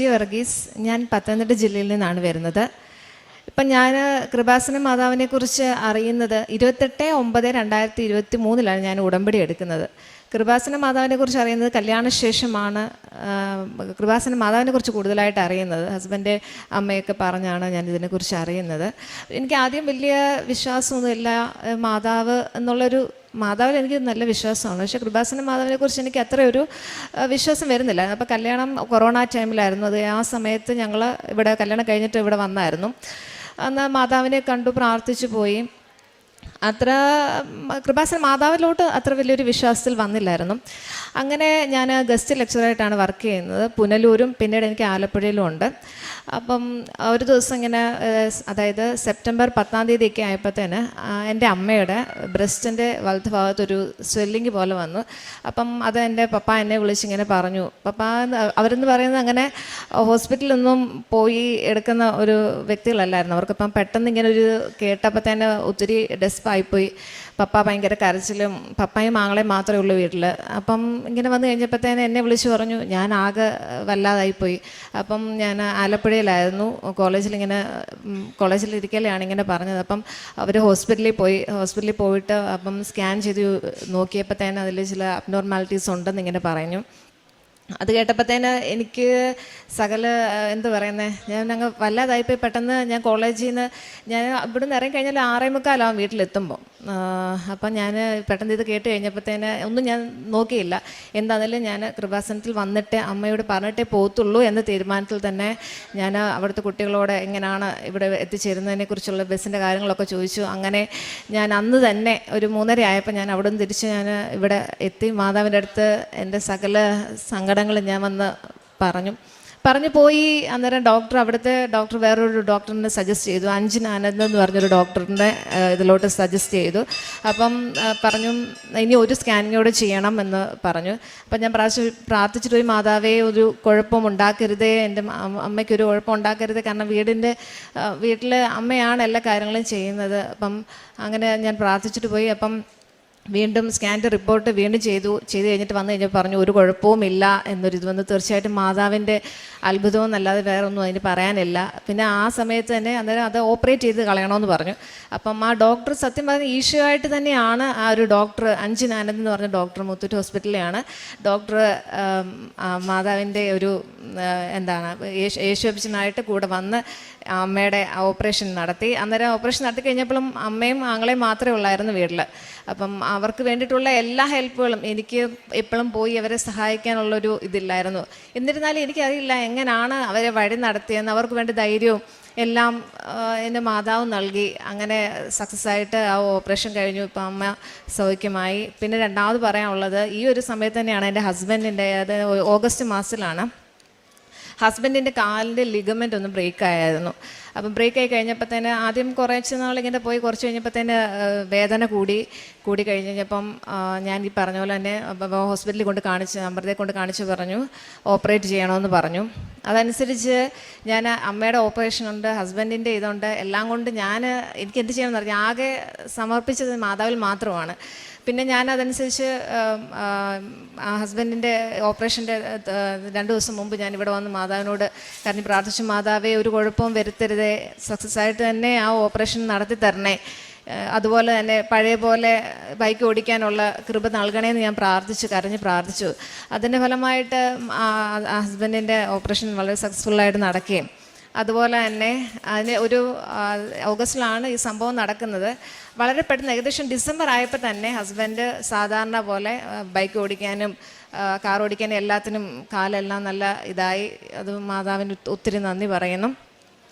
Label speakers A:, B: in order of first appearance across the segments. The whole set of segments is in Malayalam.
A: ജി വർഗീസ്. ഞാൻ പത്തനംതിട്ട ജില്ലയിൽ നിന്നാണ് വരുന്നത്. ഇപ്പം ഞാൻ കൃപാസന മാതാവിനെ കുറിച്ച് അറിയുന്നത് 28/9/2023 ഞാൻ ഉടമ്പടി എടുക്കുന്നത്. കൃപാസന മാതാവിനെ കുറിച്ച് അറിയുന്നത് കല്യാണശേഷമാണ്. കൃപാസന മാതാവിനെ കുറിച്ച് കൂടുതലായിട്ട് അറിയുന്നത് ഹസ്ബൻഡ് അമ്മയൊക്കെ പറഞ്ഞാണ് ഞാൻ ഇതിനെക്കുറിച്ച് അറിയുന്നത്. എനിക്ക് ആദ്യം വലിയ വിശ്വാസമൊന്നുമില്ല. മാതാവിൽ എനിക്ക് നല്ല വിശ്വാസമാണ്. പക്ഷേ കൃപാസന മാതാവിനെ കുറിച്ച് എനിക്ക് അത്ര ഒരു വിശ്വാസം വരുന്നില്ല. അപ്പോൾ കല്യാണം കൊറോണ ടൈമിലായിരുന്നു. ആ സമയത്ത് ഞങ്ങൾ ഇവിടെ കല്യാണം കഴിഞ്ഞിട്ട് ഇവിടെ വന്നായിരുന്നു. അന്ന് മാതാവിനെ കണ്ടു, പ്രാർത്ഥിച്ചു പോയി. കൃപാസന മാതാവിലോട്ട് അത്ര വലിയൊരു വിശ്വാസത്തിൽ വന്നില്ലായിരുന്നു. അങ്ങനെ ഞാൻ ഗസ്റ്റ് ലെക്ചറായിട്ടാണ് വർക്ക് ചെയ്യുന്നത്. പുനലൂരും പിന്നീട് എനിക്ക് ആലപ്പുഴയിലും ഉണ്ട്. അപ്പം ഒരു ദിവസം ഇങ്ങനെ, അതായത് സെപ്റ്റംബർ 10 ഒക്കെ ആയപ്പോഴത്തേന് എൻ്റെ അമ്മയുടെ ബ്രസ്റ്റിൻ്റെ വലത്ത് ഭാഗത്തൊരു സ്വെല്ലിങ് പോലെ വന്നു. അപ്പം അത് എൻ്റെ പപ്പ എന്നെ വിളിച്ചിങ്ങനെ പറഞ്ഞു. അവരെന്ന് പറയുന്നത് അങ്ങനെ ഹോസ്പിറ്റലിലൊന്നും പോയി എടുക്കുന്ന ഒരു വ്യക്തികളല്ലായിരുന്നു. അവർക്കിപ്പം പെട്ടെന്ന് ഇങ്ങനെ ഒരു കേട്ടപ്പോൾ തന്നെ ഒത്തിരി ഡെസ്പായിപ്പോയി. പപ്പ ഭയങ്കര കരച്ചിലും, പപ്പയും ആങ്ങളെയും മാത്രമേ ഉള്ളൂ വീട്ടിൽ. അപ്പം ഇങ്ങനെ വന്നു കഴിഞ്ഞപ്പോഴത്തേന് എന്നെ വിളിച്ച് പറഞ്ഞു. ഞാൻ ആകെ വല്ലാതായിപ്പോയി. അപ്പം ഞാൻ ആലപ്പുഴയിലായിരുന്നു, കോളേജിലിരിക്കലാണ് ഇങ്ങനെ പറഞ്ഞത്. അപ്പം അവർ ഹോസ്പിറ്റലിൽ പോയിട്ട് അപ്പം സ്കാൻ ചെയ്ത് നോക്കിയപ്പോഴത്തേന് അതിൽ ചില അബ്നോർമാലിറ്റീസ് ഉണ്ടെന്ന് ഇങ്ങനെ പറഞ്ഞു. അത് കേട്ടപ്പോഴത്തേന് എനിക്ക് എന്ത് പറയുന്നത്, ഞങ്ങൾ വല്ലാതായിപ്പോയി. പെട്ടെന്ന് ഞാൻ കോളേജിൽ നിന്ന് ഇവിടെ നിന്ന് ഇറങ്ങി കഴിഞ്ഞാൽ 6:45 വീട്ടിലെത്തുമ്പോൾ. അപ്പം ഞാൻ പെട്ടെന്ന് ഇത് കേട്ട് കഴിഞ്ഞപ്പോഴത്തേന് ഒന്നും ഞാൻ നോക്കിയില്ല. എന്താണെങ്കിലും ഞാൻ കൃപാസനത്തിൽ വന്നിട്ട് അമ്മയോട് പറഞ്ഞിട്ടേ പോകത്തുള്ളൂ എന്ന തീരുമാനത്തിൽ തന്നെ ഞാൻ അവിടുത്തെ കുട്ടികളോട് എങ്ങനെയാണ് ഇവിടെ എത്തിച്ചേരുന്നതിനെക്കുറിച്ചുള്ള ബസ്സിൻ്റെ കാര്യങ്ങളൊക്കെ ചോദിച്ചു. അങ്ങനെ ഞാൻ അന്ന് തന്നെ ഒരു 3:30 ആയപ്പോൾ ഞാൻ അവിടെ നിന്ന് തിരിച്ച് ഞാൻ ഇവിടെ എത്തി. മാതാവിൻ്റെ അടുത്ത് എൻ്റെ സകല സങ്കടങ്ങൾ ഞാൻ വന്ന് പറഞ്ഞു പോയി. അന്നേരം അവിടുത്തെ ഡോക്ടർ വേറൊരു ഡോക്ടറിനെ സജസ്റ്റ് ചെയ്തു. അഞ്ജന ആനന്ദ് എന്ന് പറഞ്ഞൊരു ഡോക്ടറിൻ്റെ ഇതിലോട്ട് സജസ്റ്റ് ചെയ്തു. അപ്പം പറഞ്ഞു ഇനി ഒരു സ്കാനിങ്ങോട് ചെയ്യണം എന്ന് പറഞ്ഞു. അപ്പം ഞാൻ പ്രാർത്ഥിച്ചിട്ട് പോയി, മാതാവേ ഒരു കുഴപ്പം ഉണ്ടാക്കരുതേ, എൻ്റെ അമ്മയ്ക്കൊരു കുഴപ്പം ഉണ്ടാക്കരുതേ. കാരണം വീട്ടിൽ അമ്മയാണ് എല്ലാ കാര്യങ്ങളും ചെയ്യുന്നത്. അപ്പം അങ്ങനെ ഞാൻ പ്രാർത്ഥിച്ചിട്ട് പോയി. അപ്പം വീണ്ടും സ്കാൻ്റെ റിപ്പോർട്ട് ചെയ്ത് കഴിഞ്ഞിട്ട് വന്നു കഴിഞ്ഞപ്പോൾ പറഞ്ഞു ഒരു കുഴപ്പവുമില്ല എന്നൊരിത് വന്ന്. തീർച്ചയായിട്ടും മാതാവിൻ്റെ അത്ഭുതവും അല്ലാതെ വേറെ ഒന്നും അതിന് പറയാനില്ല. പിന്നെ ആ സമയത്ത് തന്നെ അന്നേരം അത് ഓപ്പറേറ്റ് ചെയ്ത് കളയണമെന്ന് പറഞ്ഞു. അപ്പം ആ ഡോക്ടർ സത്യം പറഞ്ഞ ഈശോയായിട്ട് തന്നെയാണ് ആ ഒരു ഡോക്ടർ, അഞ്ജന ആനന്ദ് എന്ന് പറഞ്ഞ ഡോക്ടർ, മുത്തൂറ്റ് ഹോസ്പിറ്റലിലാണ് ഡോക്ടർ. മാതാവിൻ്റെ ഒരു യേശുനായിട്ട് കൂടെ വന്ന് അമ്മയുടെ ഓപ്പറേഷൻ നടത്തി. അന്നേരം ഓപ്പറേഷൻ നടത്തി കഴിഞ്ഞപ്പോഴും അമ്മയും ആങ്ങളെയും മാത്രമേ ഉള്ളായിരുന്നു വീട്ടിൽ. അപ്പം അവർക്ക് വേണ്ടിയിട്ടുള്ള എല്ലാ ഹെൽപ്പുകളും എനിക്ക് എപ്പോഴും പോയി അവരെ സഹായിക്കാനുള്ളൊരു ഇതില്ലായിരുന്നു. എന്നിരുന്നാലും എനിക്കറിയില്ല എങ്ങനെയാണ് അവരെ വഴി നടത്തിയെന്ന്. അവർക്ക് വേണ്ടി ധൈര്യവും എല്ലാം എൻ്റെ മാതാവ് നൽകി. അങ്ങനെ സക്സസ് ആയിട്ട് ആ ഓപ്പറേഷൻ കഴിഞ്ഞു. ഇപ്പം അമ്മ സൗഖ്യമായി. പിന്നെ രണ്ടാമത് പറയാനുള്ളത്, ഈ ഒരു സമയത്ത് തന്നെയാണ് എൻ്റെ ഹസ്ബൻഡിൻ്റെ, അത് ഓഗസ്റ്റ് മാസത്തിലാണ്, ഹസ്ബൻഡിൻ്റെ കാലിൻ്റെ ലിഗമെൻ്റ് ഒന്ന് ബ്രേക്കായിരുന്നു. അപ്പം ബ്രേക്കായി കഴിഞ്ഞപ്പോഴത്തേന് ആദ്യം കുറച്ച് നാളിങ്ങനെ പോയി, കുറച്ച് കഴിഞ്ഞപ്പോഴത്തേന് വേദന കൂടി കഴിഞ്ഞപ്പം ഞാൻ ഈ പറഞ്ഞ പോലെ തന്നെ ഹോസ്പിറ്റലിൽ അമൃതയെ കൊണ്ട് കാണിച്ച് പറഞ്ഞു ഓപ്പറേറ്റ് ചെയ്യണമെന്ന് പറഞ്ഞു. അതനുസരിച്ച് ഞാൻ അമ്മയുടെ ഓപ്പറേഷൻ ഉണ്ട്, ഹസ്ബൻഡിൻ്റെ ഇതുണ്ട്, എല്ലാം കൊണ്ട് എനിക്ക് എന്ത് ചെയ്യണമെന്ന് പറഞ്ഞു. ആകെ സമർപ്പിച്ചത് മാതാവിൽ മാത്രമാണ്. പിന്നെ ഞാൻ അതനുസരിച്ച് ഹസ്ബൻഡിൻ്റെ ഓപ്പറേഷൻ്റെ 2 ദിവസം മുമ്പ് ഞാൻ ഇവിടെ വന്ന് മാതാവിനോട് കരഞ്ഞ് പ്രാർത്ഥിച്ചു. മാതാവേ ഒരു കുഴപ്പവും വരുത്തരുതേ, സക്സസ് ആയിട്ട് തന്നെ ആ ഓപ്പറേഷൻ നടത്തി തരണേ, അതുപോലെ തന്നെ പഴയ പോലെ ബൈക്ക് ഓടിക്കാനുള്ള കൃപ നൽകണേന്ന് ഞാൻ കരഞ്ഞ് പ്രാർത്ഥിച്ചു. അതിൻ്റെ ഫലമായിട്ട് ഹസ്ബൻഡിൻ്റെ ഓപ്പറേഷൻ വളരെ സക്സസ്ഫുള്ളായിട്ട് നടക്കുകയും, അതുപോലെ തന്നെ ഒരു ഓഗസ്റ്റിലാണ് ഈ സംഭവം നടക്കുന്നത്. വളരെ പെട്ടെന്ന് ഏകദേശം ഡിസംബർ ആയപ്പോൾ തന്നെ ഹസ്ബൻഡ് സാധാരണ പോലെ ബൈക്ക് ഓടിക്കാനും കാർ ഓടിക്കാനും എല്ലാത്തിനും കാലെല്ലാം നല്ല ഇതായി. അത് മാതാവിന് ഒത്തിരി നന്ദി പറയുന്നു.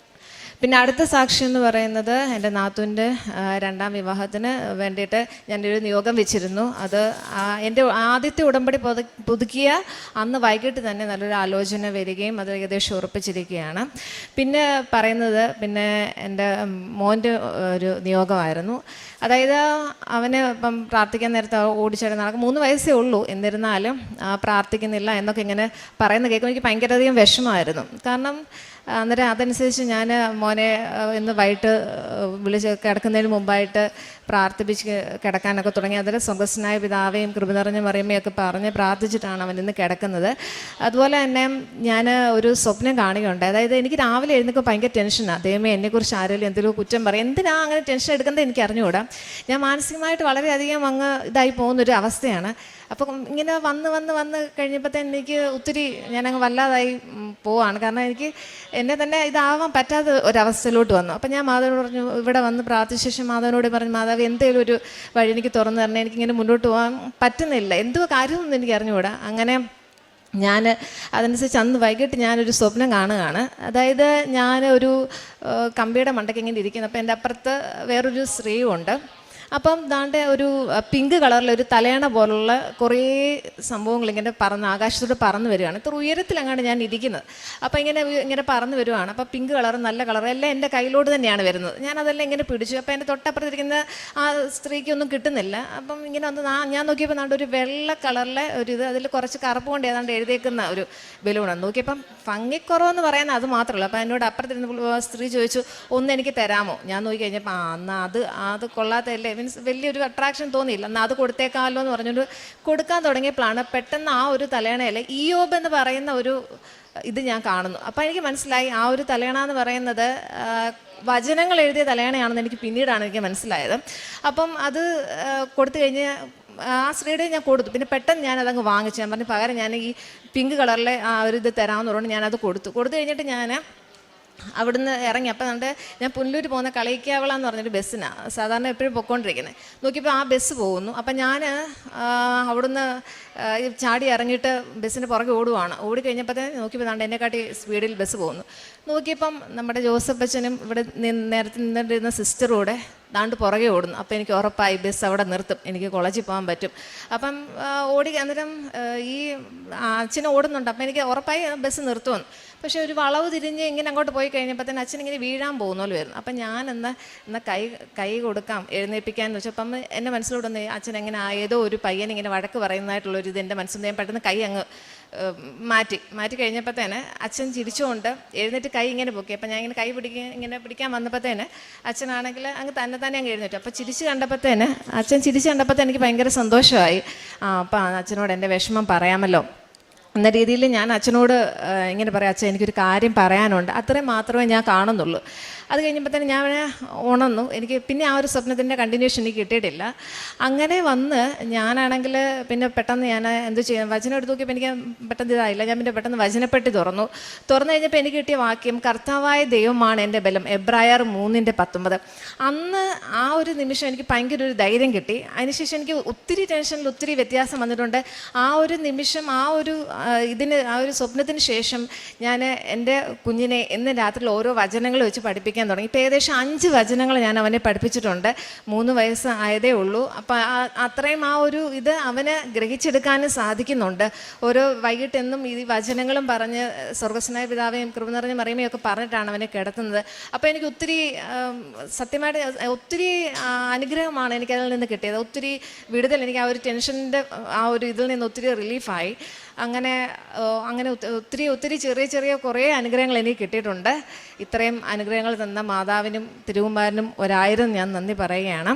A: പിന്നെ അടുത്ത സാക്ഷി എന്ന് പറയുന്നത് എൻ്റെ നാത്തൂൻ്റെ 2ാം വിവാഹത്തിന് വേണ്ടിയിട്ട് ഞാനൊരു നിയോഗം വെച്ചിരുന്നു. അത് എൻ്റെ ആദ്യത്തെ ഉടമ്പടി പുതുക്കിയ അന്ന് വൈകിട്ട് തന്നെ നല്ലൊരു ആലോചന വരികയും അത് ഏകദേശം ഉറപ്പിച്ചിരിക്കുകയാണ്. പിന്നെ പറയുന്നത് എൻ്റെ മോൻ്റെ ഒരു നിയോഗമായിരുന്നു. അതായത് അവന് ഇപ്പം പ്രാർത്ഥിക്കാൻ നേരത്തെ ഓടിച്ചേരാൻ നടക്കും, 3 വയസ്സേ ഉള്ളൂ. എന്നിരുന്നാലും പ്രാർത്ഥിക്കുന്നില്ല എന്നൊക്കെ ഇങ്ങനെ പറയുന്നത് കേൾക്കുമ്പോൾ എനിക്ക് ഭയങ്കരധികം വിഷമമായിരുന്നു. കാരണം അന്നേരം അതനുസരിച്ച് ഞാൻ മോനെ ഇന്ന് വൈകിട്ട് വിളിച്ച് കിടക്കുന്നതിന് മുമ്പായിട്ട് പ്രാർത്ഥിപ്പിച്ച് കിടക്കാനൊക്കെ തുടങ്ങി. അതിൽ സ്വർഗ്ഗസ്ഥനായ പിതാവേയും കൃപ നിറഞ്ഞ മറിയമ്മയൊക്കെ പറഞ്ഞ് പ്രാർത്ഥിച്ചിട്ടാണ് അവൻ ഇന്ന് കിടക്കുന്നത്. അതുപോലെ തന്നെ ഞാൻ ഒരു സ്വപ്നം കാണുകയുണ്ട്. അതായത് എനിക്ക് രാവിലെ എഴുന്നേൽക്കുമ്പോൾ ഭയങ്കര ടെൻഷനാണ്. ദൈവമേ, എന്നെക്കുറിച്ച് ആരെങ്കിലും എന്തെങ്കിലും കുറ്റം പറയും, എന്തിനാ അങ്ങനെ ടെൻഷൻ എടുക്കുന്നത് എനിക്ക് അറിഞ്ഞുകൂടാ. ഞാൻ മാനസികമായിട്ട് വളരെയധികം അങ്ങ് ഇതായി പോകുന്നൊരു അവസ്ഥയാണ്. അപ്പം ഇങ്ങനെ വന്ന് കഴിഞ്ഞപ്പോൾ തന്നെ എനിക്ക് ഒത്തിരി ഞാനങ്ങ് വല്ലാതായി പോവാണ്. കാരണം എനിക്ക് എന്നെ തന്നെ ഇതാവാൻ പറ്റാത്ത ഒരവസ്ഥയിലോട്ട് വന്നു. അപ്പം ഞാൻ മാതാവിനോട് പറഞ്ഞു, ഇവിടെ വന്ന് പ്രാർത്ഥിച്ച ശേഷം മാതാവിനോട് പറഞ്ഞു, മാതാവ് എന്തെങ്കിലും ഒരു വഴി എനിക്ക് തുറന്നു തരണേ, എനിക്കിങ്ങനെ മുന്നോട്ട് പോകാൻ പറ്റുന്നില്ല, എന്തോ കാര്യമൊന്നും എനിക്ക് അറിഞ്ഞുകൂടാ. അങ്ങനെ ഞാൻ അതനുസരിച്ച് അന്ന് വൈകിട്ട് ഞാനൊരു സ്വപ്നം കാണുകയാണ്. അതായത് ഞാൻ ഒരു കമ്പിയുടെ മണ്ടയ്ക്ക് ഇങ്ങനെ ഇരിക്കുന്നു. അപ്പം എൻ്റെ അപ്പുറത്ത് വേറൊരു സ്ത്രീയുണ്ട്. അപ്പം ദാണ്ടെ ഒരു പിങ്ക് കളറിലൊരു തലയണ പോലുള്ള കുറേ സംഭവങ്ങൾ ഇങ്ങനെ ആകാശത്തോട്ട് പറന്ന് വരികയാണ്. ഇത്ര ഉയരത്തിലങ്ങാണ്ട് ഞാൻ ഇരിക്കുന്നത്. അപ്പം ഇങ്ങനെ പറന്ന് വരുവാണ്. അപ്പം പിങ്ക് കളർ, നല്ല കളർ എല്ലാം എൻ്റെ കയ്യിലോട്ട് തന്നെയാണ് വരുന്നത്. ഞാനതെല്ലാം ഇങ്ങനെ പിടിച്ചു. അപ്പം എൻ്റെ തൊട്ടപ്പുറത്തിരിക്കുന്ന ആ സ്ത്രീക്കൊന്നും കിട്ടുന്നില്ല. അപ്പം ഇങ്ങനെ ഞാൻ നോക്കിയപ്പോൾ നാണ്ട് ഒരു വെള്ള കളറിലെ ഒരു അതിൽ കുറച്ച് കറുപ്പ് കൊണ്ട് ഏതാണ്ട് എഴുതിയേക്കുന്ന ഒരു ബലൂണാണ്. നോക്കിയപ്പം ഭംഗിക്കുറവെന്ന് പറയാൻ അത് മാത്രമല്ല. അപ്പം എന്നോട് അപ്പുറത്തിരുന്ന സ്ത്രീ ചോദിച്ചു, ഒന്ന് എനിക്ക് തരാമോ? ഞാൻ നോക്കി കഴിഞ്ഞപ്പോൾ എന്നാൽ അത് കൊള്ളാത്തല്ലേ, മീൻസ് വലിയൊരു അട്രാക്ഷൻ തോന്നിയില്ല, എന്നാൽ അത് കൊടുത്തേക്കാമല്ലോ എന്ന് പറഞ്ഞുകൊണ്ട് കൊടുക്കാൻ തുടങ്ങിയപ്പോഴാണ് പെട്ടെന്ന് ആ ഒരു തലയണയിൽ ഇയ്യോബ് എന്ന് പറയുന്ന ഒരു ഇത് ഞാൻ കാണുന്നു. അപ്പോൾ എനിക്ക് മനസ്സിലായി ആ ഒരു തലയണ എന്ന് പറയുന്നത് വചനങ്ങൾ എഴുതിയ തലയണയാണെന്ന് എനിക്ക് പിന്നീടാണ് എനിക്ക് മനസ്സിലായത്. അപ്പം അത് കൊടുത്തു കഴിഞ്ഞ് ആ സ്ത്രീയുടെ ഞാൻ കൊടുത്തു. പിന്നെ പെട്ടെന്ന് ഞാനതങ്ങ് വാങ്ങിച്ചു. ഞാൻ പറഞ്ഞു, പകരം ഞാൻ ഈ പിങ്ക് കളറിലെ ആ ഒരു ഇത് തരാമെന്ന് പറഞ്ഞു ഞാനത് കൊടുത്തു കഴിഞ്ഞിട്ട് ഞാൻ അവിടുന്ന് ഇറങ്ങി. അപ്പം ഞാൻ പുനലൂർ പോകുന്ന കളിക്കാവള എന്ന് പറഞ്ഞൊരു ബസ്സിനാണ് സാധാരണ എപ്പോഴും പൊയ്ക്കൊണ്ടിരിക്കുന്നത്. നോക്കിയപ്പോൾ ആ ബസ് പോകുന്നു. അപ്പം ഞാൻ അവിടുന്ന് ചാടി ഇറങ്ങിയിട്ട് ബസ്സിന് പുറകെ ഓടിക്കഴിഞ്ഞപ്പോഴത്തേന് നോക്കിയപ്പോൾ എന്നെക്കാട്ടി സ്പീഡിൽ ബസ് പോകുന്നു. നോക്കിയപ്പം നമ്മുടെ ജോസഫ് അച്ഛനും ഇവിടെ നേരത്തെ നിന്നിരുന്ന സിസ്റ്ററൂടെ പുറകെ ഓടുന്നു. അപ്പോൾ എനിക്ക് ഉറപ്പായി ബസ് അവിടെ നിർത്തും, എനിക്ക് കോളേജിൽ പോകാൻ പറ്റും. അപ്പം അന്നേരം ഈ അച്ഛനെ ഓടുന്നുണ്ട്. അപ്പം എനിക്ക് ഉറപ്പായി ബസ് നിർത്തുമെന്ന്. പക്ഷേ ഒരു വളവ് തിരിഞ്ഞ് ഇങ്ങനെ അങ്ങോട്ട് പോയി കഴിഞ്ഞപ്പോൾ തന്നെ അച്ഛൻ ഇങ്ങനെ വീഴാൻ പോകുന്നല്ലോ വരുന്നു. അപ്പം ഞാൻ എന്നാൽ കൈ കൊടുക്കാം എഴുന്നേൽപ്പിക്കാമെന്ന് വെച്ചപ്പം എൻ്റെ മനസ്സിലോട്ടൊന്ന് അച്ഛൻ എങ്ങനെ ഏതോ ഒരു പയ്യൻ ഇങ്ങനെ വഴക്ക് പറയുന്നതായിട്ടുള്ളൊരു ഇത് എൻ്റെ മനസ്സിൽ ഞാൻ പെട്ടെന്ന് കൈ അങ്ങ് മാറ്റി കഴിഞ്ഞപ്പോഴത്തേന് അച്ഛൻ ചിരിച്ചുകൊണ്ട് എഴുന്നേറ്റ് കൈ ഇങ്ങനെ പൊക്കി. അപ്പം ഞാൻ ഇങ്ങനെ പിടിക്കാൻ വന്നപ്പോഴത്തേന് അച്ഛനാണെങ്കിൽ അങ്ങ് തന്നെ അങ്ങ് എഴുന്നേറ്റു. അപ്പോൾ അച്ഛൻ ചിരിച്ച് കണ്ടപ്പോഴത്തേന് എനിക്ക് ഭയങ്കര സന്തോഷമായി. അപ്പം അച്ഛനോട് എൻ്റെ വിഷമം പറയാമല്ലോ എന്ന രീതിയിൽ ഞാൻ അച്ഛനോട് ഇങ്ങനെ പറയാം, അച്ഛൻ എനിക്കൊരു കാര്യം പറയാനുണ്ട്, അത്രയും മാത്രമേ ഞാൻ കാണുന്നുള്ളൂ. അത് കഴിഞ്ഞപ്പോൾ തന്നെ ഞാൻ ഉണർന്നു. എനിക്ക് പിന്നെ ആ ഒരു സ്വപ്നത്തിൻ്റെ കണ്ടിന്യൂഷൻ എനിക്ക് കിട്ടിയിട്ടില്ല. അങ്ങനെ വന്ന് ഞാനാണെങ്കിൽ പിന്നെ പെട്ടെന്ന് ഞാൻ എന്ത് ചെയ്യാം, വചനം എടുത്ത് നോക്കിയപ്പോൾ എനിക്ക് പെട്ടെന്ന് ഇതായില്ല. ഞാൻ പിന്നെ പെട്ടെന്ന് വചനപ്പെട്ടി തുറന്നു കഴിഞ്ഞപ്പോൾ എനിക്ക് കിട്ടിയ വാക്യം, കർത്താവായ ദൈവമാണ് എൻ്റെ ബലം, എബ്രായർ 3:19. അന്ന് ആ ഒരു നിമിഷം എനിക്ക് ഭയങ്കര ഒരു ധൈര്യം കിട്ടി. അതിനുശേഷം എനിക്ക് ഒത്തിരി ടെൻഷനിൽ ഒത്തിരി വ്യത്യാസം വന്നിട്ടുണ്ട്. ആ ഒരു നിമിഷം ആ ഒരു സ്വപ്നത്തിന് ശേഷം ഞാൻ എൻ്റെ കുഞ്ഞിനെ ഇന്ന് രാത്രിയിൽ ഓരോ വചനങ്ങൾ വെച്ച് പഠിപ്പിക്കാൻ തുടങ്ങി. ഇപ്പോൾ ഏകദേശം 5 വചനങ്ങൾ ഞാൻ അവനെ പഠിപ്പിച്ചിട്ടുണ്ട്. 3 വയസ്സ് ആയതേ ഉള്ളൂ. അപ്പം അത്രയും ആ ഒരു ഇത് അവന് ഗ്രഹിച്ചെടുക്കാനും സാധിക്കുന്നുണ്ട്. ഓരോ വൈകിട്ടെന്നും ഈ വചനങ്ങളും പറഞ്ഞ് സ്വർഗ്ഗസ്ഥനായ പിതാവേയും കൃപ നിറഞ്ഞ മറിയമ്മയും ഒക്കെ പറഞ്ഞിട്ടാണ് അവനെ കിടത്തുന്നത്. അപ്പോൾ എനിക്ക് ഒത്തിരി സത്യമായിട്ട് ഒത്തിരി അനുഗ്രഹമാണ് എനിക്കതിൽ നിന്ന് കിട്ടിയത്. ഒത്തിരി വിടുതൽ, എനിക്ക് ആ ഒരു ടെൻഷൻ്റെ ആ ഒരു ഇതിൽ നിന്ന് ഒത്തിരി റിലീഫായി. അങ്ങനെ ഒത്തിരി ചെറിയ കുറേ അനുഗ്രഹങ്ങൾ എനിക്ക് കിട്ടിയിട്ടുണ്ട്. ഇത്രയും അനുഗ്രഹങ്ങൾ തന്ന മാതാവിനും തിരുകുമാരനും 1000 ഞാൻ നന്ദി പറയുകയാണ്.